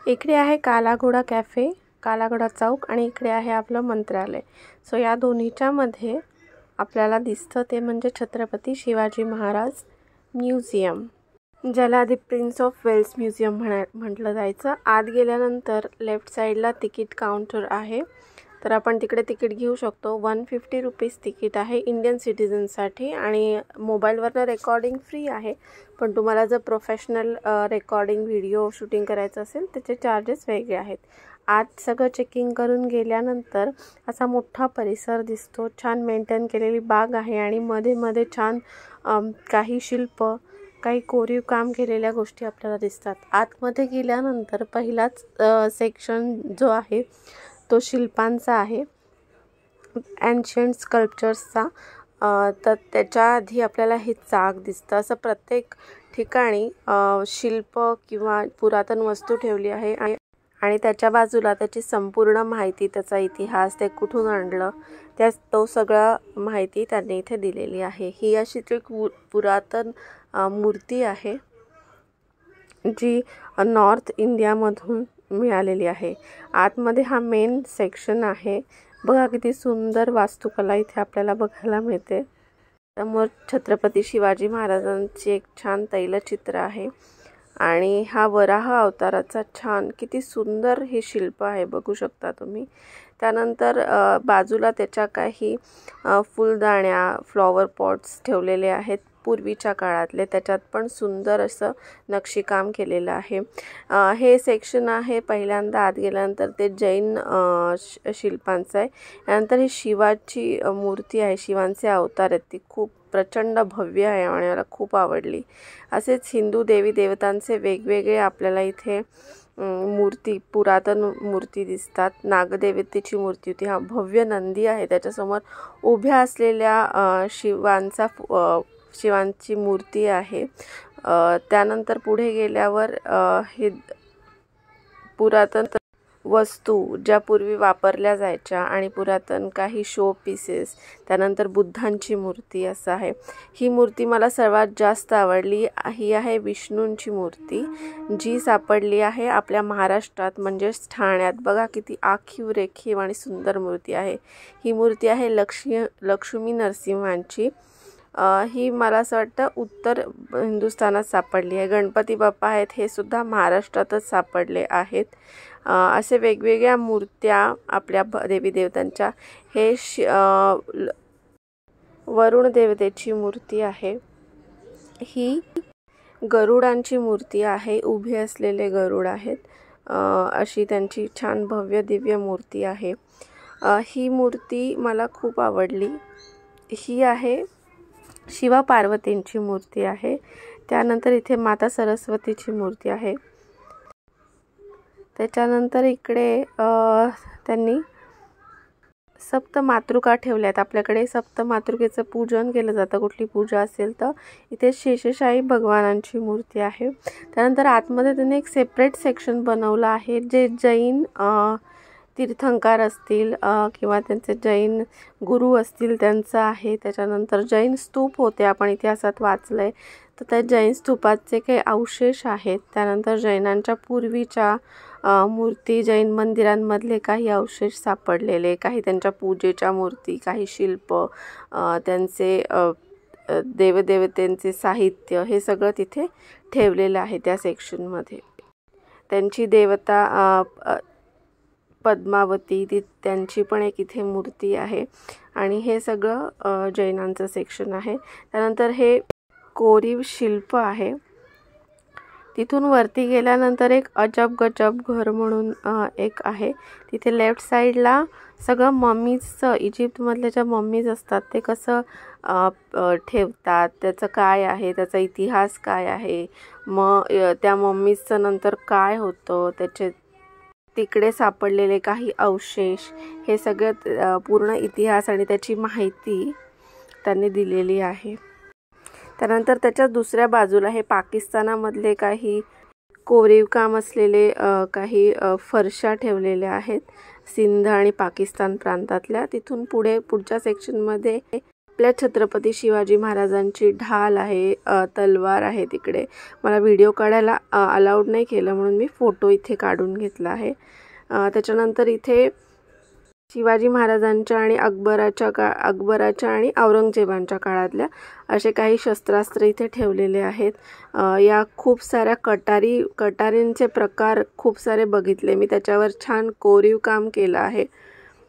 इकडे आहे काला घोडा कॅफे, काला घोडा चौक आणि इकडे आहे आपलं मंत्रालय। सो या दोन्हीच्या मध्ये आपल्याला दिसतं ते म्हणजे छत्रपती शिवाजी महाराज म्युझियम, ज्याला आधी प्रिन्स ऑफ वेल्स म्युझियम म्हटलं जायचं। आत गेल्यानंतर लेफ्ट साइडला तिकीट काउंटर आहे, तर आपण तिकडे तिकीट घेऊ शकतो। 150 रुपीज तिकीट आहे इंडियन सिटीजनसाठी आणि मोबाईलवरनं रेकॉर्डिंग फ्री आहे, पण तुम्हाला जर प्रोफेशनल रेकॉर्डिंग व्हिडिओ शूटिंग करायचं असेल त्याचे चार्जेस वेगळे आहेत। आत सगळं चेकिंग करून गेल्यानंतर असा मोठा परिसर दिसतो, छान मेंटेन केलेली बाग आहे आणि मध्ये मध्ये छान काही शिल्प, काही कोरीव काम केलेल्या गोष्टी आपल्याला दिसतात। आतमध्ये गेल्यानंतर पहिलाच सेक्शन जो आहे तो शिल्पांचा आहे, एन्शियंट स्कल्पचर्सचा। तर त्याच्या आधी आपल्याला हे चाक दिसतं। असं प्रत्येक ठिकाणी शिल्प किंवा पुरातन वस्तू ठेवली आहे आणि त्याच्या बाजूला त्याची संपूर्ण माहिती, त्याचा इतिहास, ते कुठून आणलं तो सगळा माहिती त्यांनी इथे दिलेली आहे। ही अशी एक पुरातन मूर्ती आहे जी नॉर्थ इंडियामधून मिळालेली आहे। आतमध्ये हा मेन सेक्शन आहे। बघा किती सुंदर वास्तुकला इथे आपल्याला बघायला मिळते। समोर छत्रपती शिवाजी महाराजांचे एक छान तैलचित्र आहे आणि हा वराह अवताराचा छान किती सुंदर हे शिल्प आहे, बघू शकता तुम्ही। त्यानंतर बाजूला त्याच्या काही फुलदाण्या, फ्लॉवर पॉट्स ठेवलेले आहेत पूर्वीच्या काळातले, त्याच्यात पण सुंदर असं नक्षीकाम केलेलं आहे। हे सेक्शन आहे पहिल्यांदा आत गेल्यानंतर ते जैन शिल्पांचं आहे। त्यानंतर ही शिवाची मूर्ती आहे, शिवांचे अवतार आहेत, ती खूप प्रचंड भव्य आहे आणि मला खूप आवडली। असेच हिंदू देवी देवतांचे वेगवेगळे आपल्याला इथे मूर्ती, पुरातन मूर्ती दिसतात। नागदेवतेची मूर्ती होती, हा भव्य नंदी आहे, त्याच्यासमोर उभ्या असलेल्या शिवांची मूर्ती आहे। त्यानंतर पुढे गेल्यावर हे पुरातन वस्तू ज्या पूर्वी वापरल्या जायच्या आणि पुरातन काही शो पीसेस, त्यानंतर बुद्धांची मूर्ती असं आहे। ही मूर्ती मला सर्वात जास्त आवडली। ही आहे विष्णूंची मूर्ती, जी सापडली आहे आपल्या महाराष्ट्रात म्हणजेच ठाण्यात। बघा किती आखीव रेखीव आणि सुंदर मूर्ती आहे। ही मूर्ती आहे लक्ष्मी नरसिंहांची। ही मला असं वाटतं उत्तर हिंदुस्थानात सापडली आहे। गणपती बाप्पा आहेत, हे सुद्धा महाराष्ट्रातच सापडले आहेत। असे वेगवेगळ्या मूर्त्या आपल्या देवी देवतांच्या। हे वरुण देवतेची मूर्ती आहे। ही गरुडांची मूर्ती आहे, उभे असलेले गरुड आहेत। अशी त्यांची छान भव्य दिव्य मूर्ती आहे। ही मूर्ती मला खूप आवडली। ही आहे शिवा पार्वतींची मूर्ती आहे। त्यानंतर इथे माता सरस्वतीची मूर्ती आहे। त्याच्यानंतर इकडे त्यांनी सप्तमातृका ठेवल्यात। आपल्याकडे सप्तमातृकेचं पूजन केलं जातं, कुठली पूजा असेल तर। इथे शेषशाही भगवानांची मूर्ती आहे। त्यानंतर आतमध्ये त्यांनी एक सेपरेट सेक्शन बनवलं आहे, जे जैन तीर्थंकर असतील किंवा त्यांचे जैन गुरु असतील त्यांचं आहे। त्याच्यानंतर जैन स्तूप होते, आपण इतिहासात वाचलंय, तर त्या जैन स्तूपाचे काही अवशेष आहेत। त्यानंतर जैनांच्या पूर्वीच्या मूर्ती, जैन मंदिरांमधले काही अवशेष सापडलेले, काही त्यांच्या पूजेच्या मूर्ती, काही शिल्प, त्यांचे देवदेवतेंचे साहित्य, हे सगळं तिथे ठेवलेलं आहे त्या सेक्शनमध्ये। त्यांची देवता पद्मावती, त्यांची पण एक इथे मूर्ती आहे आणि हे सगळं जैनांचं सेक्शन आहे। त्यानंतर हे कोरीव शिल्प आहे। तिथून वरती गेल्यानंतर एक अजब गजब घर म्हणून एक आहे। तिथे लेफ्ट साईडला सगळं मम्मीजचं, इजिप्तमधल्या ज्या मम्मीज असतात ते कसं ठेवतात, त्याचं काय आहे, त्याचा इतिहास काय आहे, मग त्या मम्मीजचं नंतर काय होतं, त्याचे तिकडे सापडलेले काही अवशेष, हे सगळं पूर्ण इतिहास आणि त्याची माहिती त्यांनी दिलेली आहे। त्यानंतर त्याच्या दुसऱ्या बाजूला हे पाकिस्तानामधले काही कोरीव काम असलेले काही फरशा ठेवलेल्या आहेत, सिंध आणि पाकिस्तान प्रांतातल्या। तिथून पुढच्या सेक्शनमध्ये आपल्या छत्रपती शिवाजी महाराजांची ढाल आहे, तलवार आहे तिकडे. मला व्हिडिओ काढायला अलाउड नाही केलं म्हणून मी फोटो इथे काढून घेतला आहे. त्याच्यानंतर इथे शिवाजी महाराजांच्या आणि अकबराच्या आणि औरंगजेबांच्या काळातल्या असे काही शस्त्रास्त्र इथे ठेवलेले आहेत. या खूप साऱ्या कटारींचे प्रकार खूप सारे बघितले मी. त्याच्यावर छान कोरीव काम केलं आहे.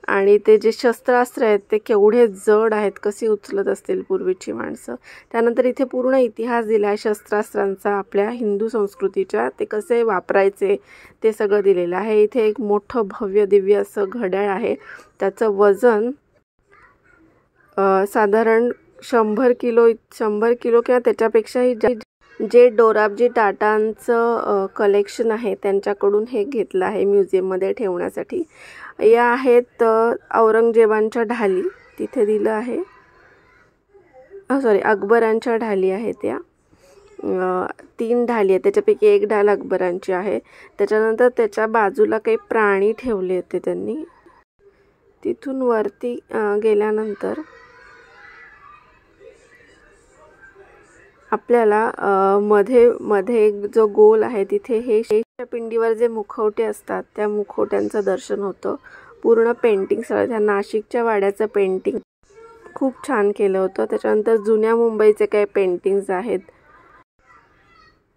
आणि ते जे शस्त्रास्त्र आहेत ते केवढे जड आहेत, कशी उचलत असतील पूर्वीची माणसं. त्यानंतर इथे पूर्ण इतिहास दिला आहे शस्त्रास्त्रांचा, आपल्या हिंदू संस्कृतीच्या, ते कसे वापरायचे ते सगळं दिलेलं आहे. इथे एक मोठं भव्य दिव्य असं घड्याळ आहे. त्याचं वजन साधारण 100 किलो किंवा त्याच्यापेक्षाही जे डोराबजी टाटांचं कलेक्शन आहे त्यांच्याकडून हे घेतलं आहे म्युझियममध्ये ठेवण्यासाठी. या आहेत औरंगजेबांच्या ढाली, तिथे दिलं आहे. अकबरांच्या ढाली आहेत त्या. 3 ढाली आहेत, त्याच्यापैकी एक ढाल अकबरांची आहे. त्याच्यानंतर त्याच्या बाजूला काही प्राणी ठेवले होते त्यांनी. तिथून वरती गेल्यानंतर आपल्याला मध्ये एक जो गोल आहे तिथे हे पिंडीवर जे मुखवटे असतात त्या मुखवट्यांचं दर्शन होतं. पूर्ण पेंटिंग सगळं त्या नाशिकच्या वाड्याचं पेंटिंग खूप छान केलं होतं. त्याच्यानंतर जुन्या मुंबईचे काही पेंटिंग्स आहेत,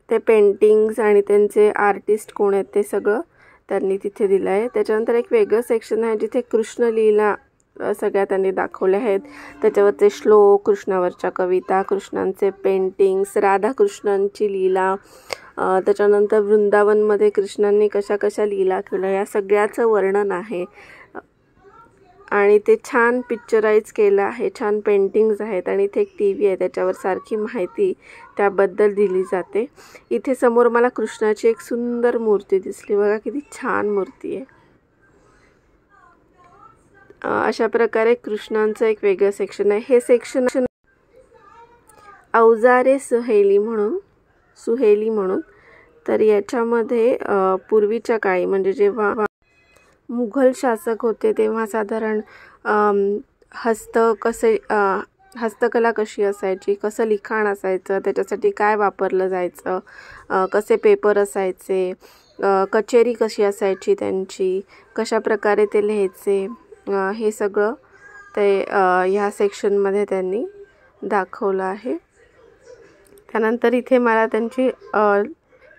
ते पेंटिंग्स आणि त्यांचे आर्टिस्ट कोण आहेत ते सगळं त्यांनी तिथे दिलं आहे. त्याच्यानंतर एक वेगळं सेक्शन आहे जिथे कृष्णलीला सगळ्या त्यांनी दाखवल्या आहेत. त्याच्यावरचे श्लोक, कृष्णावरच्या कविता, कृष्णांचे पेंटिंग्स, राधाकृष्णांची लीला, त्याच्यानंतर वृंदावनमध्ये कृष्णांनी कशा कशा लीला केल्या या सगळ्याचं वर्णन आहे. आणि ते छान पिक्चराइज केलं आहे, छान पेंटिंग्स आहेत. आणि इथे एक TV आहे, त्याच्यावर सारखी माहिती त्याबद्दल दिली जाते. इथे समोर मला कृष्णाची एक सुंदर मूर्ती दिसली, बघा किती छान मूर्ती आहे. अशा प्रकारे कृष्णांचं एक वेगळं सेक्शन आहे. हे सेक्शन अवजारे सुहेली म्हणून. तर याच्यामध्ये पूर्वीच्या काळी म्हणजे जेव्हा मुघल शासक होते तेव्हा साधारण हस्तकला कशी असायची, कसं लिखाण असायचं, त्याच्यासाठी काय वापरलं जायचं, कसे पेपर असायचे, कचेरी कशी असायची त्यांची, कशा प्रकारे ते लिहायचे, हे सगळं ते ह्या सेक्शनमध्ये त्यांनी दाखवलं आहे. त्यानंतर इथे मला त्यांची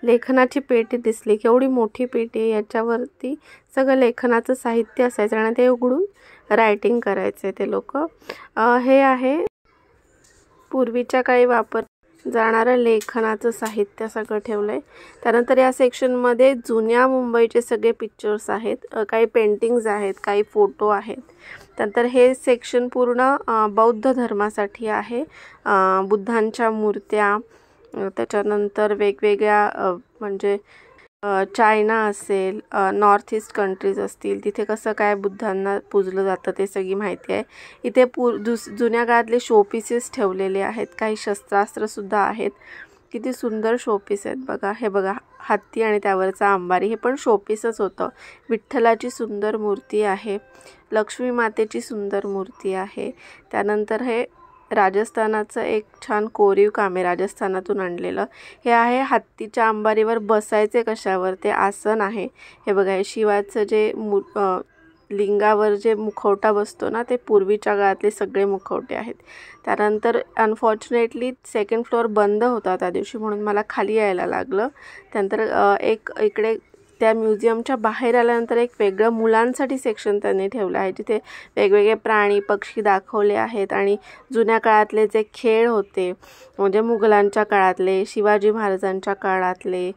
लेखनाची पेटी दिसली, केवढी मोठी पेटी. याच्यावरती सगळं लेखनाचं साहित्य असायचं आणि ते उघडून रायटिंग करायचे ते लोक. हे आहे पूर्वीच्या काळी वापर जाणारं लेखनाचं साहित्य सगळं ठेवलं आहे. त्यानंतर या सेक्शनमध्ये जुन्या मुंबईचे सगळे पिक्चर्स आहेत, काही पेंटिंग्स आहेत, काही फोटो आहेत. त्यानंतर हे सेक्शन पूर्ण बौद्ध धर्मासाठी आहे. बुद्धांच्या मूर्त्या, त्याच्यानंतर वेगवेगळ्या म्हणजे चायना असेल, नॉर्थ ईस्ट कंट्रीज असतील, तिथे कसं काय बुद्धांना पूजलं जातं ते सगळी माहिती आहे. इथे जुन्या काळातले शोपीसेस ठेवलेले आहेत, काही शस्त्रास्त्रसुद्धा आहेत. किती सुंदर शोपीस आहेत बघा. हे बघा, हत्ती आणि त्यावरचा अंबारी, हे पण शोपीसच होतं. विठ्ठलाची सुंदर मूर्ती आहे, लक्ष्मी मातेची सुंदर मूर्ती आहे. त्यानंतर हे राजस्थानाचं एक छान कोरीव काम आहे, राजस्थानातून आणलेलं. हे आहे हत्तीच्या अंबारीवर बसायचे कशावर, ते आसन आहे. हे बघा, हे शिवाचं जे लिंगावर जे मुखवटा बसतो ना, ते पूर्वीच्या काळातले सगळे मुखवटे आहेत. त्यानंतर अनफॉर्च्युनेटली 2nd फ्लोअर बंद होता त्या दिवशी, म्हणून मला खाली यायला लागलं. त्यानंतर एक इकडे त्या म्युझियमच्या बाहेर आल्यानंतर एक वेगळं मुलांसाठी सेक्शन त्यांनी ठेवलं आहे, जिथे वेगवेगळे प्राणी पक्षी दाखवले आहेत. आणि जुन्या काळातले जे खेळ होते, म्हणजे मुघलांच्या काळातले, शिवाजी महाराजांच्या काळातले,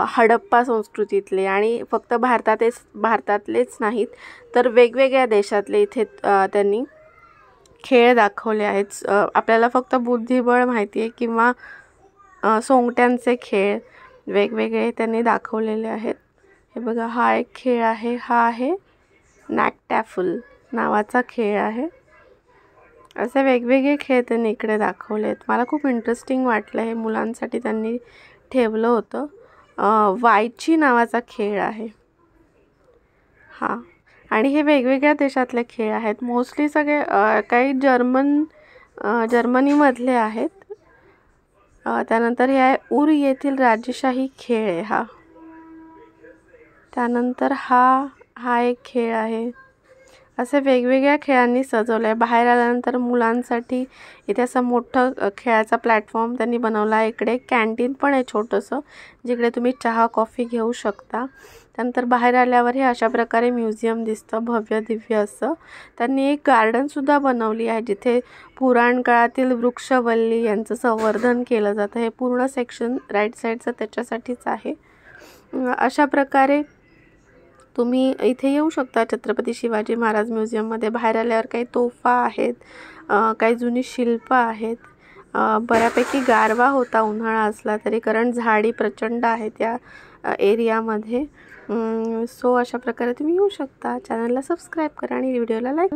हडप्पा संस्कृतीतले, आणि फक्त भारतातलेच नाहीत तर वेगवेगळ्या देशातले इथे त्यांनी खेळ दाखवले आहेत. आपल्याला फक्त बुद्धिबळ माहिती आहे किंवा सोंगट्यांचे खेळ वेगवेगळे त्यांनी दाखवलेले आहेत. हे बघा, हा एक खेळ आहे, हा आहे नॅकटॅफुल नावाचा खेळ आहे. असे वेगवेगळे खेळ त्यांनी इकडे दाखवलेत. मला खूप इंटरेस्टिंग वाटलं, हे मुलांसाठी त्यांनी ठेवलं होतं. वायची नावाचा खेळ आहे हा. आणि हे वेगवेगळ्या देशातले खेळ आहेत, मोस्टली सगळे काही जर्मन जर्मनीमधले आहेत. त्यानंतर हे आहे उर येथील राजेशाही खेळ आहे हा. त्यानंतर हा एक खेळ आहे. असे वेगवेगळ्या खेळांनी सजवलं आहे. बाहेर आल्यानंतर मुलांसाठी इथे असं मोठं खेळाचा प्लॅटफॉर्म त्यांनी बनवला आहे. इकडे कॅन्टीन पण आहे छोटंसं, जिकडे तुम्ही चहा कॉफी घेऊ शकता. त्यानंतर बाहेर आल्यावर हे अशा प्रकारे म्युझियम दिसतं भव्य दिव्य असं. त्यांनी एक गार्डनसुद्धा बनवली आहे, जिथे पुराण काळातील वृक्षवल्ली यांचं संवर्धन केलं जातं. हे पूर्ण सेक्शन राईट साईडचं त्याच्यासाठीच आहे. अशा प्रकारे तुम्ही इथे येऊ शकता छत्रपती शिवाजी महाराज म्युझियममध्ये. बाहेर आल्यावर काही तोफा आहेत, काही जुनी शिल्प आहेत. बऱ्यापैकी गारवा होता उन्हाळा असला तरी, कारण झाडी प्रचंड आहेत या एरियामध्ये. सो अशा प्रकारे तुम्ही येऊ शकता. चॅनलला सबस्क्राईब करा आणि व्हिडिओला लाईक